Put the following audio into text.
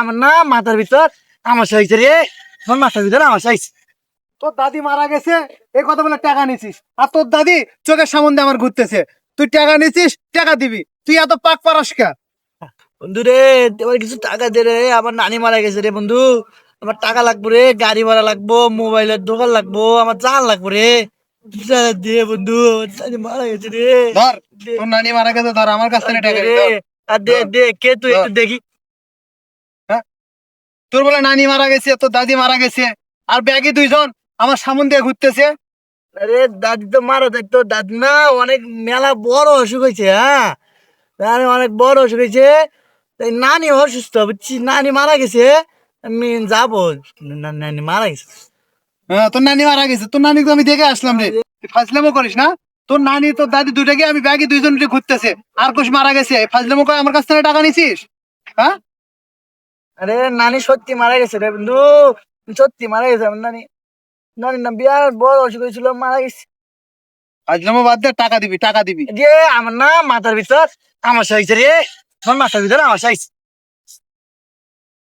আমার না মাথার ভিতর আমাশা হয়েছে রে, আমার মাথার ভিতর আমাশা হয়েছে। তোর দাদি মারা গেছে এই কথা বলে টাকা নিছিস, আর তোর দাদি চোখের সামনে আমার ঘুরতেছে, তুই টাকা নিছিস, টাকা দিবি, তুই এত পাক পারাস কা? বন্ধু রে, এবার কিছু টাকা দে রে, আমার নানি মারা গেছে রে বন্ধু। আমার টাকা লাগবো রে, গাড়ি ভাড়া লাগবো, মোবাইলের দোকান লাগবো, আমার জান লাগবো রে। টাকা দে বন্ধু, আমার নানি মারা গেছে রে। ধর, দে, তোর নানি মারা গেছে, ধর আমার কাছ থেকে দে টাকা রে, ধর। আর দে ধর, দে, কে তুই ধর। একটু দেখি। হ্যাঁ, তোর বলে নানি মারা গেছে, তোর দাদি মারা গেছে, আর ব্যাগে দুইজন আমার সামনে দিয়ে ঘুরতেছে। আরে দাদি তো মারা থাকতো, দাদি না অনেক মেলা বড় অসুখ হয়েছে। হ্যাঁ, আরে অনেক বড় অসুখ হয়েছে, তাই নানি অসুস্থ বুঝছিস, নানি মারা গেছে। আমি যাবো, নানি মারা গেছে। হ্যাঁ, তোর নানি মারা গেছে, তোর নানি তো আমি দেখে আসলাম রে, তুই ফাজলামো করিস না। তোর নানি তোর দাদি দুটাকে আমি ব্যাগে দুইজন মিলে ঘুরতেছে, আর কোশ মারা গেছে, ফাজলামো করে আমার কাছ থেকে টাকা নিছিস? হ্যাঁ, আরে নানি সত্যি মারা গেছে রে বন্ধু, সত্যি মারা গেছে আমার নানি। নানির না বিরাট বড় অসুখ হয়েছিল, মারা গেছে। ফাজলামো বাদ দে, টাকা দিবি, টাকা দিবি। যে আমার না মাথার ভিতর আমাশা হয়েছে রে, আমার মাথার ভিতর আমাশা হয়েছে।